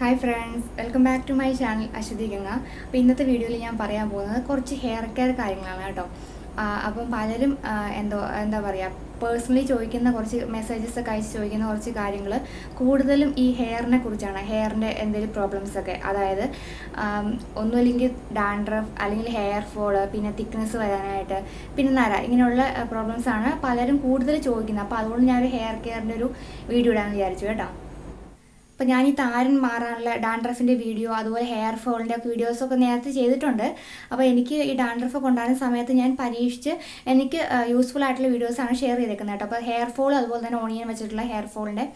Hi friends, welcome back to my channel Aswathy Ganga. അപ്പോൾ ഇന്നത്തെ വീഡിയോയിൽ ഞാൻ പറയാൻ പോകുന്നത് കുറച്ച് ഹെയർ കെയർ കാര്യങ്ങളാണ് കേട്ടോ. അപ്പം പലരും എന്താ പറയുക, പേഴ്സണലി ചോദിക്കുന്ന കുറച്ച് മെസ്സേജസ് ഒക്കെ അയച്ച് ചോദിക്കുന്ന കുറച്ച് കാര്യങ്ങൾ കൂടുതലും ഈ ഹെയറിനെ കുറിച്ചാണ്. ഹെയറിൻ്റെ എന്തെങ്കിലും പ്രോബ്ലംസൊക്കെ, അതായത് ഒന്നുമില്ലെങ്കിൽ ഡാൻഡ്രഫ്, അല്ലെങ്കിൽ ഹെയർ ഫോള്, പിന്നെ തിക്നെസ് വരാനായിട്ട്, പിന്നെ നര, ഇങ്ങനെയുള്ള പ്രോബ്ലംസാണ് പലരും കൂടുതൽ ചോദിക്കുന്നത്. അപ്പോൾ അതുകൊണ്ട് ഞാനൊരു ഹെയർ കെയറിൻ്റെ ഒരു വീഡിയോ ഇടാമെന്ന് വിചാരിച്ചു കേട്ടോ. അപ്പോൾ ഞാൻ ഈ താരൻ മാറാനുള്ള ഡാൻഡ്രഫിൻ്റെ വീഡിയോ, അതുപോലെ ഹെയർ ഫോളിൻ്റെ ഒക്കെ വീഡിയോസൊക്കെ നേരത്തെ ചെയ്തിട്ടുണ്ട്. അപ്പോൾ എനിക്ക് ഈ ഡാൻഡ്രഫൊക്കെ ഉണ്ടാകുന്ന സമയത്ത് ഞാൻ പരീക്ഷിച്ച് എനിക്ക് യൂസ്ഫുൾ ആയിട്ടുള്ള വീഡിയോസാണ് ഷെയർ ചെയ്തേക്കുന്നത് കേട്ടോ. അപ്പോൾ ഹെയർ ഫോൾ, അതുപോലെ തന്നെ ഓണിയൻ വെച്ചിട്ടുള്ള ഹെയർ ഫോളിൻ്റെ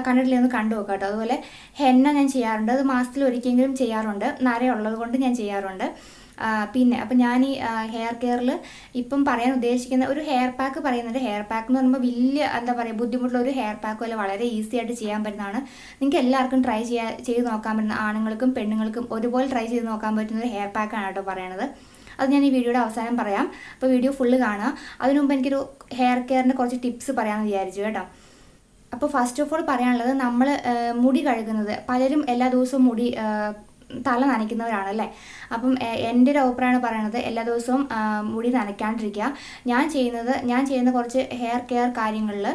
കണ്ടിട്ടില്ലെന്ന് കണ്ടു നോക്കാം കേട്ടോ. അതുപോലെ ഹെന്ന ഞാൻ ചെയ്യാറുണ്ട്, അത് മാസത്തിൽ ഒരിക്കലെങ്കിലും ചെയ്യാറുണ്ട്, നരയുള്ളത് കൊണ്ട് ഞാൻ ചെയ്യാറുണ്ട്. പിന്നെ അപ്പം ഞാൻ ഈ ഹെയർ കെയറിൽ ഇപ്പം പറയാൻ ഉദ്ദേശിക്കുന്ന ഒരു ഹെയർ പാക്ക് പറയുന്നുണ്ട്. ഹെയർ പാക്ക് എന്ന് പറയുമ്പോൾ വലിയ എന്താ പറയുക ബുദ്ധിമുട്ടുള്ള ഒരു ഹെയർ പാക്ക് അല്ല, വളരെ ഈസി ആയിട്ട് ചെയ്യാൻ പറ്റുന്നതാണ്. നിങ്ങൾക്ക് എല്ലാവർക്കും ട്രൈ ചെയ്ത് നോക്കാൻ പറ്റുന്ന, ആണുങ്ങൾക്കും പെണ്ണുങ്ങൾക്കും ഒരുപോലെ ട്രൈ ചെയ്ത് നോക്കാൻ പറ്റുന്ന ഒരു ഹെയർ പാക്കാണ് കേട്ടോ പറയണത്. അത് ഞാൻ ഈ വീഡിയോയുടെ അവസാനം പറയാം. അപ്പോൾ വീഡിയോ ഫുള്ള് കാണുക. അതിനു മുമ്പ് എനിക്കൊരു ഹെയർ കെയറിൻ്റെ കുറച്ച് ടിപ്സ് പറയാമെന്ന് വിചാരിച്ചു കേട്ടോ. അപ്പോൾ ഫസ്റ്റ് ഓഫ് ഓൾ പറയാനുള്ളത്, നമ്മൾ മുടി കഴുകുന്നത്, പലരും എല്ലാ ദിവസവും മുടി തല നനയ്ക്കുന്നവരാണല്ലേ. അപ്പം എൻ്റെ ഒരു അഭിപ്രായമാണ് പറയണത്, എല്ലാ ദിവസവും മുടി നനയ്ക്കാണ്ടിരിക്കുക. ഞാൻ ചെയ്യുന്ന കുറച്ച് ഹെയർ കെയർ കാര്യങ്ങളിൽ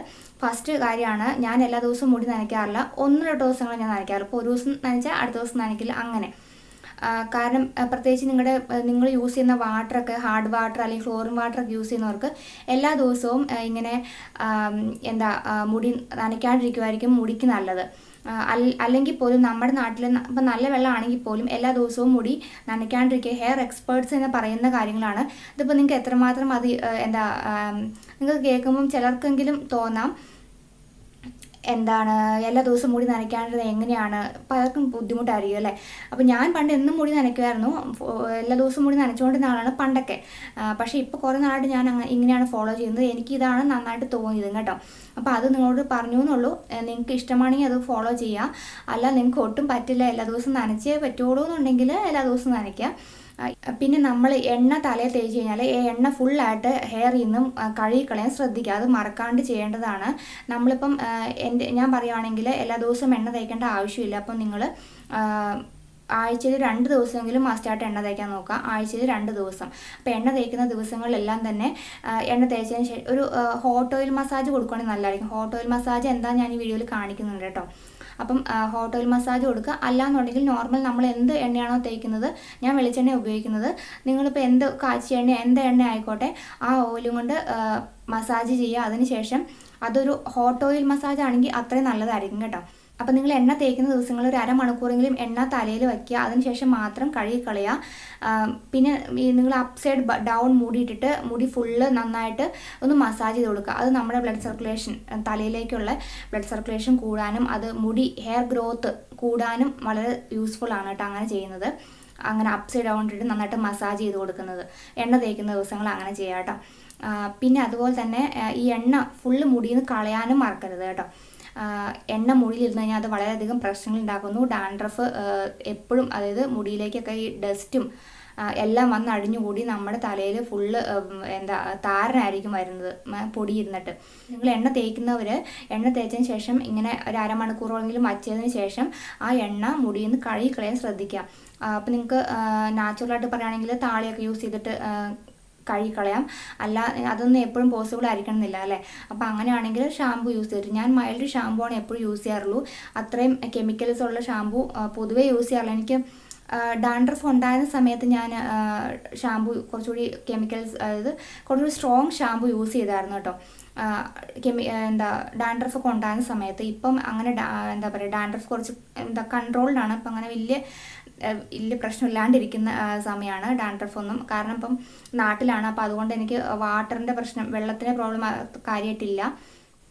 ഫസ്റ്റ് കാര്യമാണ്, ഞാൻ എല്ലാ ദിവസവും മുടി നനയ്ക്കാറില്ല. 1-2 ദിവസങ്ങൾ ഞാൻ നനയ്ക്കാറില്ല. ഇപ്പോൾ ഒരു ദിവസം നനച്ചാൽ അടുത്ത ദിവസം നനയ്ക്കില്ല, അങ്ങനെ. കാരണം പ്രത്യേകിച്ച് നിങ്ങൾ യൂസ് ചെയ്യുന്ന വാട്ടറൊക്കെ, ഹാർഡ് വാട്ടർ അല്ലെങ്കിൽ ക്ലോറിൻ വാട്ടറൊക്കെ യൂസ് ചെയ്യുന്നവർക്ക് എല്ലാ ദിവസവും ഇങ്ങനെ മുടി നനയ്ക്കാണ്ടിരിക്കുമായിരിക്കും മുടിക്ക് നല്ലത്. അല്ലെങ്കിൽ പോലും നമ്മുടെ നാട്ടിൽ ഇപ്പം നല്ല വെള്ളമാണെങ്കിൽ പോലും എല്ലാ ദിവസവും മുടി നനയ്ക്കാണ്ടിരിക്കുക ഹെയർ എക്സ്പേർട്സ് എന്ന് പറയുന്ന കാര്യങ്ങളാണ്. ഇതിപ്പോൾ നിങ്ങൾക്ക് എത്രമാത്രം അത് നിങ്ങൾക്ക് കേൾക്കുമ്പം ചിലർക്കെങ്കിലും തോന്നാം, എല്ലാ ദിവസവും മുടി നനയ്ക്കാണ്ടിരുന്നത് എങ്ങനെയാണ്, പലർക്കും ബുദ്ധിമുട്ടായിരിക്കും അല്ലേ. അപ്പോൾ ഞാൻ പണ്ട് എന്നും മുടി നനയ്ക്കുമായിരുന്നു, എല്ലാ ദിവസവും മുടി നനച്ചുകൊണ്ടിരുന്ന ആളാണ് പണ്ടൊക്കെ. പക്ഷേ ഇപ്പോൾ കുറേ നാളായിട്ട് ഞാൻ ഇങ്ങനെയാണ് ഫോളോ ചെയ്യുന്നത്. എനിക്കിതാണ് നന്നായിട്ട് തോന്നിയത് കേട്ടോ. അപ്പോൾ അത് നിങ്ങളോട് പറഞ്ഞു എന്നുള്ളൂ. നിങ്ങൾക്ക് ഇഷ്ടമാണെങ്കിൽ അത് ഫോളോ ചെയ്യുക. അല്ല നിങ്ങൾക്ക് ഒട്ടും പറ്റില്ല, എല്ലാ ദിവസവും നനച്ചേ പറ്റുള്ളൂ എന്നുണ്ടെങ്കിൽ എല്ലാ ദിവസവും നനയ്ക്കുക. പിന്നെ നമ്മൾ എണ്ണ തലയിൽ തേച്ച് കഴിഞ്ഞാൽ എണ്ണ ഫുള്ളായിട്ട് ഹെയറിൽ നിന്നും കഴുകിക്കളയാൻ ശ്രദ്ധിക്കുക. അത് മറക്കാണ്ട് ചെയ്യേണ്ടതാണ്. നമ്മളിപ്പം ഞാൻ പറയുവാണെങ്കിൽ എല്ലാ ദിവസവും എണ്ണ തേക്കേണ്ട ആവശ്യമില്ല. അപ്പം നിങ്ങൾ ആഴ്ചയിൽ 2 ദിവസമെങ്കിലും മസ്റ്റായിട്ട് എണ്ണ തേക്കാൻ നോക്കുക. ആഴ്ചയിൽ 2 ദിവസം. അപ്പോൾ എണ്ണ തേക്കുന്ന ദിവസങ്ങളിലെല്ലാം തന്നെ എണ്ണ തേച്ചതിന് ശേഷം ഒരു ഹോട്ട് ഓയിൽ മസാജ് കൊടുക്കുകയാണെങ്കിൽ നല്ലതായിരിക്കും. ഹോട്ട് ഓയിൽ മസാജ് എന്താ ഞാൻ ഈ വീഡിയോയിൽ കാണിക്കുന്നുണ്ട് കേട്ടോ. അപ്പം ഹോട്ട് ഓയിൽ മസാജ് കൊടുക്കുക. അല്ലാന്നുണ്ടെങ്കിൽ നോർമൽ നമ്മൾ എന്ത് എണ്ണയാണോ തേക്കുന്നത്, ഞാൻ വെളിച്ചെണ്ണ ഉപയോഗിക്കുന്നത്, നിങ്ങളിപ്പോൾ എന്ത് കാച്ചിയ എണ്ണ, എന്ത് എണ്ണ ആയിക്കോട്ടെ, ആ ഓയിലും കൊണ്ട് മസാജ് ചെയ്യുക. അതിനുശേഷം അതൊരു ഹോട്ട് ഓയിൽ മസാജ് ആണെങ്കിൽ അത്രയും നല്ലതായിരിക്കും കേട്ടോ. അപ്പം നിങ്ങൾ എണ്ണ തേക്കുന്ന ദിവസങ്ങളിൽ ഒരു അരമണിക്കൂറെങ്കിലും എണ്ണ തലയിൽ വയ്ക്കുക. അതിനുശേഷം മാത്രം കഴുകിക്കളയുക. പിന്നെ നിങ്ങൾ അപ്പ് സൈഡ് ഡൗൺ മൂടിയിട്ടിട്ട് മുടി ഫുള്ള് നന്നായിട്ട് ഒന്ന് മസാജ് ചെയ്ത് കൊടുക്കുക. അത് നമ്മുടെ ബ്ലഡ് സർക്കുലേഷൻ, തലയിലേക്കുള്ള ബ്ലഡ് സർക്കുലേഷൻ കൂടാനും അത് ഹെയർ ഗ്രോത്ത് കൂടാനും വളരെ യൂസ്ഫുൾ ആണ് കേട്ടോ അങ്ങനെ ചെയ്യുന്നത്. അങ്ങനെ അപ്പ് സൈഡ് ഡൗൺ ഇട്ടിട്ട് നന്നായിട്ട് മസാജ് ചെയ്ത് കൊടുക്കുന്നത്, എണ്ണ തേക്കുന്ന ദിവസങ്ങൾ അങ്ങനെ ചെയ്യാം കേട്ടോ. പിന്നെ അതുപോലെ തന്നെ ഈ എണ്ണ ഫുള്ള് മുടിയിൽ നിന്ന് കളയാനും മറക്കരുത് കേട്ടോ. എണ്ണ മുടിയിലിരുന്ന് കഴിഞ്ഞാൽ അത് വളരെയധികം പ്രശ്നങ്ങൾ ഉണ്ടാക്കുന്നു. ഡാൻഡ്രഫ് എപ്പോഴും, അതായത് മുടിയിലേക്കൊക്കെ ഈ ഡസ്റ്റും എല്ലാം വന്ന് അടിഞ്ഞുകൂടി നമ്മുടെ തലയിൽ ഫുള്ള് താരനായിരിക്കും വരുന്നത്, പൊടിയിരുന്നിട്ട്. നിങ്ങൾ എണ്ണ തേക്കുന്നവർ എണ്ണ തേച്ചതിന് ശേഷം ഇങ്ങനെ ഒരു അരമണിക്കൂറെങ്കിലും വച്ചതിന് ശേഷം ആ എണ്ണ മുടിയിൽ നിന്ന് കഴുകിക്കളയാൻ ശ്രദ്ധിക്കുക. അപ്പോൾ നിങ്ങൾക്ക് നാച്ചുറലായിട്ട് പറയുകയാണെങ്കിൽ താളിയൊക്കെ യൂസ് ചെയ്തിട്ട് കഴുകിക്കളയാം. അല്ല, അതൊന്നും എപ്പോഴും പോസിബിൾ ആയിരിക്കണമെന്നില്ല അല്ലേ. അപ്പോൾ അങ്ങനെയാണെങ്കിൽ ഷാമ്പു യൂസ് ചെയ്തിട്ട്, ഞാൻ മൈൽഡ് ഷാമ്പു ആണ് എപ്പോഴും യൂസ് ചെയ്യാറുള്ളൂ. അത്രയും കെമിക്കൽസ് ഉള്ള ഷാമ്പു പൊതുവേ യൂസ് ചെയ്യാറില്ല. എനിക്ക് ഡാൻഡ്രഫ് ഉണ്ടായിരുന്ന സമയത്ത് ഞാൻ ഷാമ്പു കുറച്ചുകൂടി കെമിക്കൽസ്, അതായത് കുറച്ചുകൂടി സ്ട്രോങ് ഷാമ്പു യൂസ് ചെയ്തായിരുന്നു കേട്ടോ. ഡാൻഡ്രഫ് ഒക്കെ ഉണ്ടാകുന്ന സമയത്ത്. ഇപ്പം അങ്ങനെ ഡാൻഡ്രഫ് കുറച്ച് കൺട്രോൾഡാണ്. ഇപ്പം അങ്ങനെ വലിയ പ്രശ്നമില്ലാണ്ടിരിക്കുന്ന സമയമാണ് ഡാൻഡ്രഫ് ഒന്നും. കാരണം ഇപ്പം നാട്ടിലാണ്. അപ്പോൾ അതുകൊണ്ട് എനിക്ക് വാട്ടറിൻ്റെ പ്രശ്നം, വെള്ളത്തിൻ്റെ പ്രോബ്ലം കാര്യമായിട്ടില്ല.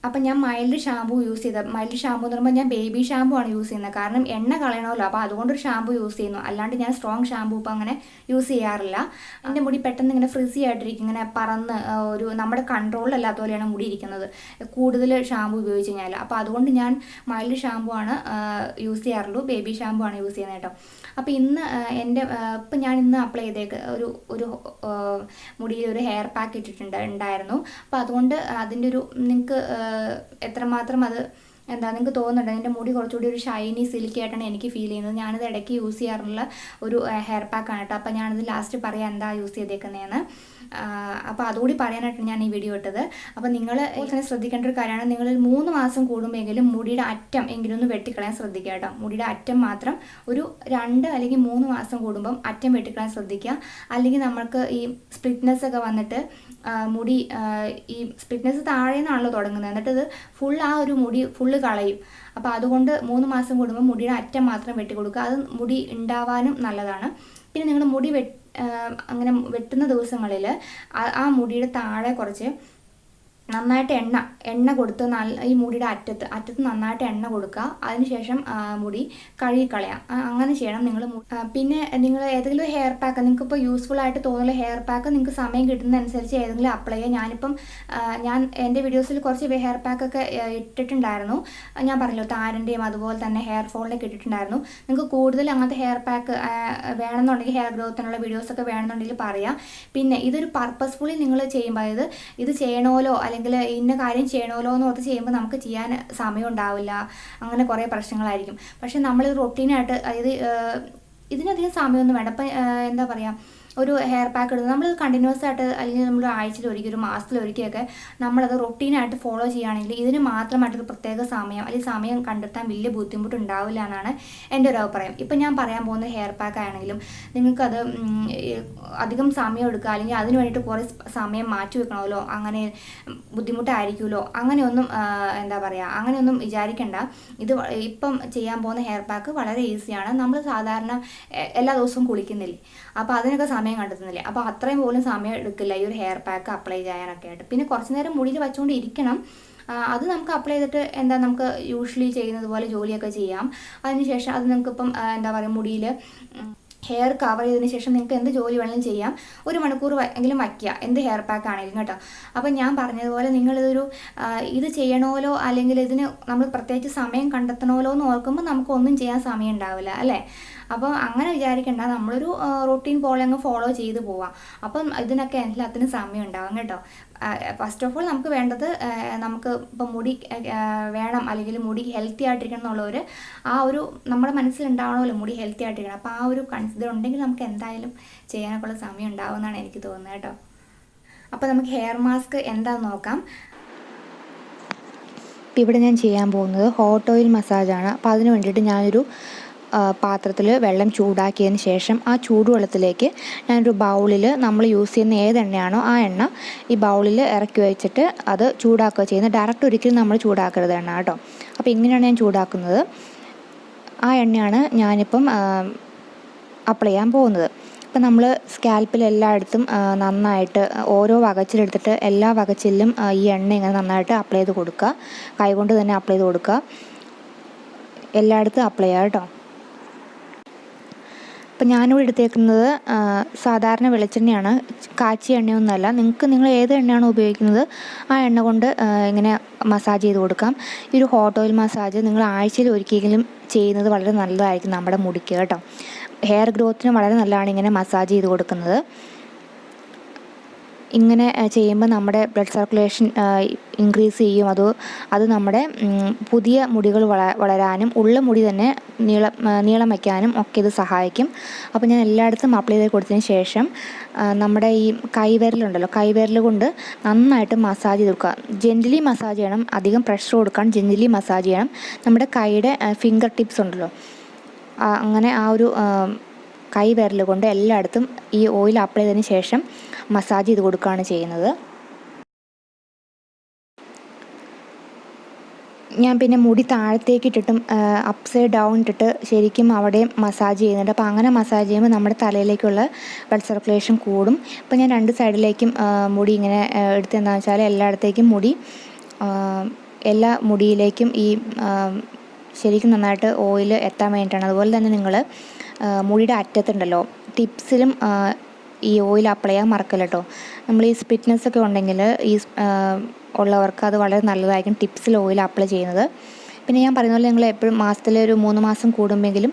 അപ്പം ഞാൻ മൈൽഡ് ഷാമ്പു യൂസ് ചെയ്ത, മൈൽഡ് ഷാമ്പു എന്ന് പറയുമ്പോൾ ഞാൻ ബേബി ഷാമ്പു ആണ് യൂസ് ചെയ്യുന്നത്. കാരണം എണ്ണ കളയണമല്ലോ, അപ്പോൾ അതുകൊണ്ടൊരു ഷാമ്പു യൂസ് ചെയ്യുന്നു. അല്ലാണ്ട് ഞാൻ സ്ട്രോങ് ഷാമ്പു ഇപ്പം അങ്ങനെ യൂസ് ചെയ്യാറില്ല. എൻ്റെ മുടി പെട്ടെന്ന് ഇങ്ങനെ ഫ്രിസി ആയിട്ടിരിക്കും, ഇങ്ങനെ പറന്ന് നമ്മുടെ കൺട്രോളിലല്ലാത്ത പോലെയാണ് മുടി ഇരിക്കുന്നത് കൂടുതൽ ഷാമ്പു ഉപയോഗിച്ച് കഴിഞ്ഞാൽ. അപ്പോൾ അതുകൊണ്ട് ഞാൻ മൈൽഡ് ഷാമ്പു ആണ് യൂസ് ചെയ്യാറുള്ളൂ, ബേബി ഷാമ്പു ആണ് യൂസ് ചെയ്യുന്നത് കേട്ടോ. അപ്പോൾ ഇപ്പം ഞാൻ ഇന്ന് അപ്ലൈ ചെയ്തേക്ക് ഒരു മുടിയിൽ ഒരു ഹെയർ പാക്ക് ഇട്ടിട്ടുണ്ടായിരുന്നു. അപ്പോൾ അതുകൊണ്ട് അതിൻ്റെ ഒരു നിങ്ങൾക്ക് എത്രമാത്രം അത് എന്താ നിങ്ങൾക്ക് തോന്നുന്നുണ്ട് എൻ്റെ മുടി കുറച്ചുകൂടി ഒരു ഷൈനി സിൽക്കി ആയിട്ടാണ് എനിക്ക് ഫീൽ ചെയ്യുന്നത്. ഞാനിത് ഇടയ്ക്ക് യൂസ് ചെയ്യാറുള്ള ഒരു ഹെയർ പാക്കാണ് കേട്ടോ. അപ്പോൾ ഞാനിത് ലാസ്റ്റ് പറയാം എന്താ യൂസ് ചെയ്തേക്കുന്നതെന്ന്. അപ്പോൾ അതുകൂടി പറയാനായിട്ട് ഞാൻ ഈ വീഡിയോ ഇട്ടത്. അപ്പോൾ നിങ്ങൾ തന്നെ ശ്രദ്ധിക്കേണ്ട ഒരു കാര്യമാണ്, നിങ്ങൾ 3 മാസം കൂടുമ്പോഴെങ്കിലും മുടിയുടെ അറ്റം എങ്കിലും ഒന്ന് വെട്ടിക്കളയാൻ ശ്രദ്ധിക്കുക കേട്ടോ. മുടിയുടെ അറ്റം മാത്രം ഒരു 2 അല്ലെങ്കിൽ 3 മാസം കൂടുമ്പം അറ്റം വെട്ടിക്കളയാൻ ശ്രദ്ധിക്കുക. അല്ലെങ്കിൽ നമ്മൾക്ക് ഈ സ്പ്ലിറ്റ്നെസ് ഒക്കെ വന്നിട്ട് മുടി ഈ സ്പ്ലിറ്റ്നെസ് താഴെ നിന്നാണല്ലോ തുടങ്ങുന്നത്, എന്നിട്ട് ഇത് ഫുൾ ആ ഒരു മുടി ഫുള്ള് കളയും. അപ്പോൾ അതുകൊണ്ട് 3 മാസം കൂടുമ്പോൾ മുടിയുടെ അറ്റം മാത്രം വെട്ടിക്കൊടുക്കുക. അത് മുടി ഉണ്ടാവാനും നല്ലതാണ്. പിന്നെ നിങ്ങൾ മുടി അങ്ങനെ വെട്ടുന്ന ദിവസങ്ങളിൽ ആ മുടിയുടെ താഴെ കുറച്ച് നന്നായിട്ട് എണ്ണ കൊടുത്ത് ഈ മുടിയുടെ അറ്റത്ത് നന്നായിട്ട് എണ്ണ കൊടുക്കുക. അതിനുശേഷം മുടി കഴുകിക്കളയാം. അങ്ങനെ ചെയ്യണം നിങ്ങൾ. പിന്നെ നിങ്ങൾ ഏതെങ്കിലും ഹെയർ പാക്ക് നിങ്ങൾക്ക് ഇപ്പോൾ യൂസ്ഫുൾ ആയിട്ട് തോന്നുന്ന ഹെയർ പാക്ക് നിങ്ങൾക്ക് സമയം കിട്ടുന്നതനുസരിച്ച് ഏതെങ്കിലും അപ്ലൈ ചെയ്യുക. ഞാൻ എൻ്റെ വീഡിയോസിൽ കുറച്ച് ഹെയർ പാക്കൊക്കെ ഇട്ടിട്ടുണ്ടായിരുന്നു. ഞാൻ പറഞ്ഞല്ലോ താരൻ്റെയും അതുപോലെ തന്നെ ഹെയർ ഫോളിലേക്ക് ഇട്ടിട്ടുണ്ടായിരുന്നു. നിങ്ങൾക്ക് കൂടുതൽ അങ്ങനത്തെ ഹെയർ പാക്ക് വേണമെന്നുണ്ടെങ്കിൽ, ഹെയർ ഗ്രോത്തിനുള്ള വീഡിയോസൊക്കെ വേണമെന്നുണ്ടെങ്കിൽ പറയാം. പിന്നെ ഇതൊരു പർപ്പസ്ഫുള്ളി നിങ്ങൾ ചെയ്യുമ്പോൾ, അതായത് ഇത് ചെയ്യണമല്ലോ അല്ലെങ്കിൽ ഇന്ന കാര്യം ചെയ്യണമല്ലോ എന്ന് ഓർത്ത് ചെയ്യുമ്പോൾ നമുക്ക് ചെയ്യാൻ സമയം ഉണ്ടാവില്ല, അങ്ങനെ കുറേ പ്രശ്നങ്ങളായിരിക്കും. പക്ഷെ നമ്മൾ റൊട്ടീനായിട്ട്, അതായത് ഇതിനധികം സമയമൊന്നും വേണ്ട. അപ്പം എന്താ പറയുക, ഒരു ഹെയർ പാക്ക് ഇടുന്നത് നമ്മൾ കണ്ടിന്യൂസ് ആയിട്ട്, അല്ലെങ്കിൽ നമ്മൾ ആഴ്ചയിൽ ഒരിക്കൽ, ഒരു മാസത്തിലൊരിക്കലൊക്കെ നമ്മളത് റൊട്ടീനായിട്ട് ഫോളോ ചെയ്യുകയാണെങ്കിൽ ഇതിന് മാത്രമായിട്ടൊരു പ്രത്യേക സമയം അല്ലെങ്കിൽ സമയം കണ്ടെത്താൻ വലിയ ബുദ്ധിമുട്ടുണ്ടാവില്ല എന്നാണ് എൻ്റെ ഒരു അഭിപ്രായം. ഇപ്പം ഞാൻ പറയാൻ പോകുന്ന ഹെയർ പാക്ക് ആണെങ്കിലും നിങ്ങൾക്കത് അധികം സമയം എടുക്കുക, അല്ലെങ്കിൽ അതിന് വേണ്ടിയിട്ട് കുറേ സമയം മാറ്റി വെക്കണമല്ലോ, അങ്ങനെ ബുദ്ധിമുട്ടായിരിക്കുമല്ലോ, അങ്ങനെയൊന്നും എന്താ പറയുക, അങ്ങനെയൊന്നും വിചാരിക്കേണ്ട. ഇത് ഇപ്പം ചെയ്യാൻ പോകുന്ന ഹെയർ പാക്ക് വളരെ ഈസിയാണ്. നമ്മൾ സാധാരണ എല്ലാ ദിവസവും കുളിക്കുന്നില്ലേ, അപ്പോൾ അതിനൊക്കെ സമയം കണ്ടെത്തുന്നില്ലേ, അപ്പോൾ അത്രയും പോലും സമയം എടുക്കില്ല ഈ ഒരു ഹെയർ പാക്ക് അപ്ലൈ ചെയ്യാനൊക്കെ ആയിട്ട്. പിന്നെ കുറച്ച് നേരം മുടിയിൽ വെച്ചുകൊണ്ട് ഇരിക്കണം. അത് നമുക്ക് അപ്ലൈ ചെയ്തിട്ട് നമുക്ക് യൂഷ്വലി ചെയ്യുന്നത് പോലെ ജോലിയൊക്കെ ചെയ്യാം. അതിനുശേഷം അത് നിങ്ങൾക്കിപ്പം എന്താ പറയുക, മുടിയിൽ ഹെയർ കവർ ചെയ്തതിന് ശേഷം നിങ്ങൾക്ക് എന്ത് ജോലി വേണമെങ്കിലും ചെയ്യാം. 1 മണിക്കൂർ എങ്കിലും വയ്ക്കുക, എന്ത് ഹെയർ പാക്ക് ആണെങ്കിലും കേട്ടോ. അപ്പം ഞാൻ പറഞ്ഞതുപോലെ നിങ്ങളിതൊരു ഇത് ചെയ്യണമല്ലോ, അല്ലെങ്കിൽ ഇതിന് നമ്മൾ പ്രത്യേകിച്ച് സമയം കണ്ടെത്തണമല്ലോ എന്ന് ഓർക്കുമ്പോൾ നമുക്കൊന്നും ചെയ്യാൻ സമയം ഉണ്ടാവില്ല അല്ലേ. അപ്പം അങ്ങനെ വിചാരിക്കേണ്ട, നമ്മളൊരു റൊട്ടീൻ പോലെ അങ്ങ് ഫോളോ ചെയ്ത് പോവാം. അപ്പം ഇതിനൊക്കെ എല്ലാത്തിനും സമയം ഉണ്ടാവും കേട്ടോ. ഫസ്റ്റ് ഓഫ് ഓൾ നമുക്ക് വേണ്ടത്, നമുക്ക് ഇപ്പം മുടി വേണം അല്ലെങ്കിൽ മുടി ഹെൽത്തി ആയിട്ടിരിക്കണം എന്നുള്ളവർ ആ ഒരു നമ്മുടെ മനസ്സിലുണ്ടാവണമല്ലോ മുടി ഹെൽത്തി ആയിട്ടിരിക്കണം. അപ്പോൾ ആ ഒരു കൺസിഡർ ഉണ്ടെങ്കിൽ നമുക്ക് എന്തായാലും ചെയ്യാനൊക്കെയുള്ള സമയം ഉണ്ടാവുമെന്നാണ് എനിക്ക് തോന്നുന്നത് കേട്ടോ. അപ്പോൾ നമുക്ക് ഹെയർ മാസ്ക് എന്താണെന്ന് നോക്കാം. ഇപ്പം ഇവിടെ ഞാൻ ചെയ്യാൻ പോകുന്നത് ഹോട്ട് ഓയിൽ മസാജാണ്. അപ്പോൾ അതിന് വേണ്ടിയിട്ട് ഞാനൊരു പാത്രത്തിൽ വെള്ളം ചൂടാക്കിയതിന് ശേഷം ആ ചൂടുവെള്ളത്തിലേക്ക് ഞാനൊരു ബൗളിൽ നമ്മൾ യൂസ് ചെയ്യുന്ന ഏത് എണ്ണയാണോ ആ എണ്ണ ഈ ബൗളിൽ ഇറക്കി വെച്ചിട്ട് അത് ചൂടാക്കുക ചെയ്യുന്നത്. ഡയറക്റ്റ് ഒരിക്കലും നമ്മൾ ചൂടാക്കരുത് എണ്ണ കേട്ടോ. അപ്പോൾ ഇങ്ങനെയാണ് ഞാൻ ചൂടാക്കുന്നത്. ആ എണ്ണയാണ് ഞാനിപ്പം അപ്ലൈ ചെയ്യാൻ പോകുന്നത്. ഇപ്പം നമ്മൾ സ്കാൽപ്പിൽ എല്ലായിടത്തും നന്നായിട്ട് ഓരോ വകച്ചിലെടുത്തിട്ട് എല്ലാ വകച്ചിലും ഈ എണ്ണ ഇങ്ങനെ നന്നായിട്ട് അപ്ലൈ ചെയ്ത് കൊടുക്കുക. കൈകൊണ്ട് തന്നെ അപ്ലൈ ചെയ്ത് കൊടുക്കുക. എല്ലായിടത്തും അപ്ലൈ ചെയ്യാം കേട്ടോ. അപ്പം ഞാനിവിടെ എടുത്തേക്കുന്നത് സാധാരണ വെളിച്ചെണ്ണയാണ്, കാച്ചിയ എണ്ണയൊന്നുമല്ല. നിങ്ങൾ ഏത് എണ്ണയാണോ ഉപയോഗിക്കുന്നത് ആ എണ്ണ കൊണ്ട് ഇങ്ങനെ മസാജ് ചെയ്ത് കൊടുക്കാം. ഈ ഒരു ഹോട്ട് ഓയിൽ മസാജ് നിങ്ങൾ ആഴ്ചയിൽ ഒരിക്കലെങ്കിലും ചെയ്യുന്നത് വളരെ നല്ലതായിരിക്കും നമ്മുടെ മുടിക്ക് കേട്ടോ. ഹെയർ ഗ്രോത്തിന് വളരെ നല്ലതാണ് ഇങ്ങനെ മസാജ് ചെയ്ത് കൊടുക്കുന്നത്. ഇങ്ങനെ ചെയ്യുമ്പോൾ നമ്മുടെ ബ്ലഡ് സർക്കുലേഷൻ ഇൻക്രീസ് ചെയ്യും. അത് നമ്മുടെ പുതിയ മുടികൾ വളരാനും ഉള്ള മുടി തന്നെ നീളം വയ്ക്കാനും ഒക്കെ ഇത് സഹായിക്കും. അപ്പോൾ ഞാൻ എല്ലായിടത്തും അപ്ലൈ ചെയ്ത് കൊടുത്തതിന് ശേഷം നമ്മുടെ ഈ കൈവിരലുണ്ടല്ലോ, കൈവിരൽ കൊണ്ട് നന്നായിട്ട് മസാജ് ചെയ്ത് കൊടുക്കുക. ജെൻ്റലി മസാജ് ചെയ്യണം, അധികം പ്രഷർ കൊടുക്കാൻ ജെൻ്റലി മസാജ് ചെയ്യണം. നമ്മുടെ കൈയുടെ ഫിംഗർ ടിപ്സ് ഉണ്ടല്ലോ, അങ്ങനെ ആ ഒരു കൈവിരൽ കൊണ്ട് എല്ലായിടത്തും ഈ ഓയിൽ അപ്ലൈ ചെയ്തതിന് ശേഷം മസാജ് ചെയ്ത് കൊടുക്കുകയാണ് ചെയ്യുന്നത്. ഞാൻ പിന്നെ മുടി താഴത്തേക്ക് ഇട്ടിട്ടും അപ്സൈഡ് ഡൗൺ ഇട്ടിട്ട് ശരിക്കും അവിടെയും മസാജ് ചെയ്യുന്നുണ്ട്. അപ്പോൾ അങ്ങനെ മസാജ് ചെയ്യുമ്പോൾ നമ്മുടെ തലയിലേക്കുള്ള ബ്ലഡ് സർക്കുലേഷൻ കൂടും. ഇപ്പോൾ ഞാൻ 2 സൈഡിലേക്കും മുടി ഇങ്ങനെ എടുത്ത് എന്താണെന്ന് വെച്ചാൽ എല്ലായിടത്തേക്കും എല്ലാ മുടിയിലേക്കും ഈ ശരിക്കും നന്നായിട്ട് ഓയിൽ എത്താൻ വേണ്ടിയിട്ടാണ്. അതുപോലെ തന്നെ നിങ്ങൾ മുടിയുടെ അറ്റത്തുണ്ടല്ലോ ടിപ്സിലും ഈ ഓയിൽ അപ്ലൈ ചെയ്യാൻ മറക്കല്ല കേട്ടോ. നമ്മൾ ഈ സ്പ്ലിറ്റ്നെസ് ഒക്കെ ഉണ്ടെങ്കിൽ ഉള്ളവർക്ക് അത് വളരെ നല്ലതായിരിക്കും ടിപ്സിൽ ഓയിൽ അപ്ലൈ ചെയ്യുന്നത്. പിന്നെ ഞാൻ പറയുന്ന പോലെ നിങ്ങൾ എപ്പോഴും മാസത്തിൽ ഒരു 3 മാസം കൂടുമെങ്കിലും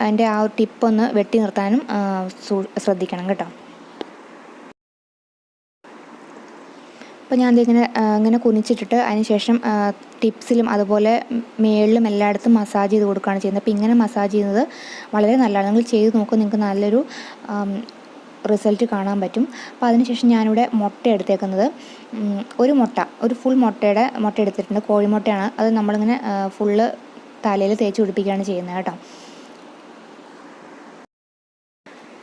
അതിൻ്റെ ആ ഒരു ടിപ്പൊന്ന് വെട്ടി നിർത്താനും ശ്രദ്ധിക്കണം കേട്ടോ. അപ്പോൾ ഞാൻ ഇങ്ങനെ കുനിച്ചിട്ടിട്ട് അതിന് ശേഷം ടിപ്സിലും അതുപോലെ മേളിലും എല്ലായിടത്തും മസാജ് ചെയ്ത് കൊടുക്കുകയാണ് ചെയ്യുന്നത്. അപ്പോൾ ഇങ്ങനെ മസാജ് ചെയ്യുന്നത് വളരെ നല്ലതാണ്. നിങ്ങൾ ചെയ്ത് നോക്കുക, നിങ്ങൾക്ക് നല്ലൊരു റിസൾട്ട് കാണാൻ പറ്റും. അപ്പോൾ അതിനുശേഷം ഞാനിവിടെ മുട്ട എടുത്തേക്കുന്നത് ഒരു ഫുൾ മുട്ട എടുത്തിട്ടുണ്ട്. കോഴിമുട്ടയാണ്. അത് നമ്മളിങ്ങനെ ഫുള്ള് തലയിൽ തേച്ച് പിടിപ്പിക്കുകയാണ് ചെയ്യുന്നത് കേട്ടോ.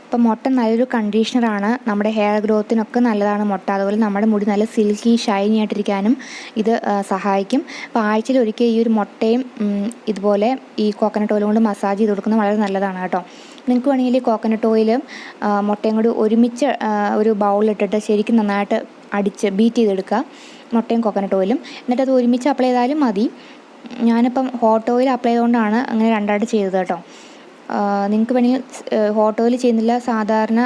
അപ്പം മുട്ട നല്ലൊരു കണ്ടീഷണറാണ്, നമ്മുടെ ഹെയർ ഗ്രോത്തിനൊക്കെ നല്ലതാണ് മുട്ട. അതുപോലെ നമ്മുടെ മുടി നല്ല സിൽക്കി ഷൈനി ആയിട്ടിരിക്കാനും ഇത് സഹായിക്കും. അപ്പോൾ ആഴ്ചയിൽ ഒരിക്കൽ ഈ ഒരു മുട്ടയും ഇതുപോലെ ഈ കോക്കനട്ട് ഓയിൽ കൊണ്ട് മസാജ് ചെയ്ത് കൊടുക്കുന്നത് വളരെ നല്ലതാണ് കേട്ടോ. നിങ്ങൾക്ക് വേണമെങ്കിൽ ഈ കോക്കനട്ട് ഓയിലും മുട്ടയും കൂടി ഒരുമിച്ച് ഒരു ബൗളിലിട്ടിട്ട് ശരിക്കും നന്നായിട്ട് ബീറ്റ് ചെയ്തെടുക്കുക, മുട്ടയും കോക്കനട്ട് ഓയിലും. എന്നിട്ട് അത് ഒരുമിച്ച് അപ്ലൈ ചെയ്താലും മതി. ഞാനിപ്പം ഹോട്ട് ഓയിൽ അപ്ലൈ ചെയ്തുകൊണ്ടാണ് അങ്ങനെ രണ്ടായിട്ട് ചെയ്തത് കേട്ടോ. നിങ്ങൾക്ക് വേണമെങ്കിൽ ഹോട്ട് ഓയിൽ ചെയ്യുന്നില്ല, സാധാരണ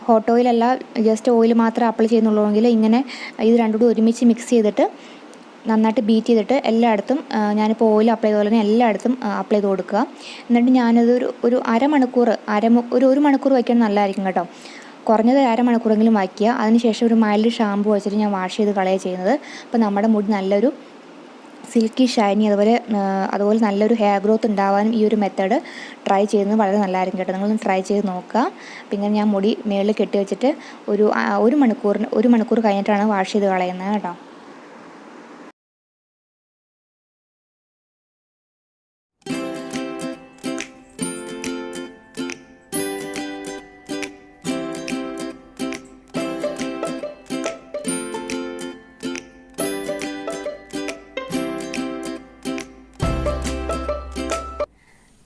ഹോട്ട് ഓയിലല്ല, ജസ്റ്റ് ഓയിൽ മാത്രമേ അപ്ലൈ ചെയ്യുന്നുള്ളൂവെങ്കിൽ ഇങ്ങനെ ഇത് രണ്ടും കൂടി ഒരുമിച്ച് മിക്സ് ചെയ്തിട്ട് നന്നായിട്ട് ബീറ്റ് ചെയ്തിട്ട് എല്ലായിടത്തും, ഞാനിപ്പോൾ ഓയിൽ അപ്ലൈ ചെയ്ത പോലെ തന്നെ എല്ലായിടത്തും അപ്ലൈ ചെയ്ത് കൊടുക്കുക. എന്നിട്ട് ഞാനത് ഒരു ഒരു മണിക്കൂർ വയ്ക്കാൻ നല്ലതായിരിക്കും കേട്ടോ. കുറഞ്ഞത് അരമണിക്കൂറെങ്കിലും വയ്ക്കുക. അതിനുശേഷം ഒരു മൈൽഡ് ഷാമ്പു വെച്ചിട്ട് ഞാൻ വാഷ് ചെയ്ത് കളയുക ചെയ്യുന്നത്. അപ്പോൾ നമ്മുടെ മുടി നല്ലൊരു സിൽക്കി ഷൈനി അതുപോലെ നല്ലൊരു ഹെയർ ഗ്രോത്ത് ഉണ്ടാവാനും ഈ ഒരു മെത്തേഡ് ട്രൈ ചെയ്യുന്നത് വളരെ നല്ലതായിരിക്കും കേട്ടോ. നിങ്ങളൊന്ന് ട്രൈ ചെയ്ത് നോക്കുക. പിന്നെ ഞാൻ മുടി മേളിൽ കെട്ടി വെച്ചിട്ട് ഒരു മണിക്കൂർ കഴിഞ്ഞിട്ടാണ് വാഷ് ചെയ്ത് കളയുന്നത് കേട്ടോ.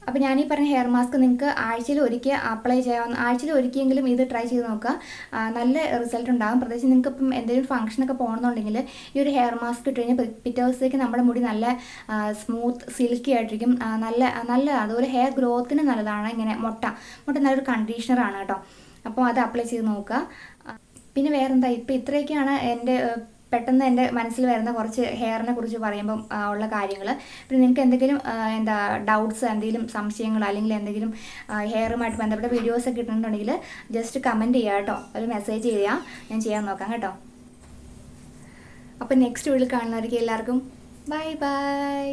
അപ്പോൾ ഞാനീ പറഞ്ഞ ഹെയർ മാസ്ക് നിങ്ങൾക്ക് ആഴ്ചയിൽ ഒരിക്കലെങ്കിലും ഇത് ട്രൈ ചെയ്ത് നോക്കുക. നല്ല റിസൾട്ട് ഉണ്ടാകും. പ്രത്യേകിച്ച് നിങ്ങൾക്ക് ഇപ്പം എന്തെങ്കിലും ഫംഗ്ഷനൊക്കെ പോകണമെന്നുണ്ടെങ്കിൽ ഈ ഒരു ഹെയർ മാസ്ക് ഇട്ട് കഴിഞ്ഞാൽ പിറ്റേ ദിവസത്തേക്ക് നമ്മുടെ മുടി നല്ല സ്മൂത്ത് സിൽക്കി ആയിട്ടിരിക്കും. നല്ല അതുപോലെ ഹെയർ ഗ്രോത്തിന് നല്ലതാണ്. ഇങ്ങനെ മുട്ട നല്ലൊരു കണ്ടീഷണറാണ് കേട്ടോ. അപ്പോൾ അത് അപ്ലൈ ചെയ്ത് നോക്കുക. പിന്നെ വേറെന്താ, ഇപ്പോൾ ഇത്രയൊക്കെയാണ് പെട്ടെന്ന് എൻ്റെ മനസ്സിൽ വരുന്ന കുറച്ച് ഹെയറിനെ കുറിച്ച് പറയുമ്പം ഉള്ള കാര്യങ്ങൾ. പിന്നെ നിങ്ങൾക്ക് എന്തെങ്കിലും ഡൗട്ട്സ്, എന്തെങ്കിലും സംശയങ്ങൾ, അല്ലെങ്കിൽ എന്തെങ്കിലും ഹെയറുമായിട്ട് ബന്ധപ്പെട്ട വീഡിയോസൊക്കെ കിട്ടുന്നുണ്ടെങ്കിൽ ജസ്റ്റ് കമൻറ്റ് ചെയ്യുക കേട്ടോ. ഒരു മെസ്സേജ് ചെയ്യുക, ഞാൻ ചെയ്യാൻ നോക്കാം കേട്ടോ. അപ്പോൾ നെക്സ്റ്റ് വീഡിയോയിൽ കാണുന്നവർക്ക് എല്ലാവർക്കും ബൈ ബൈ.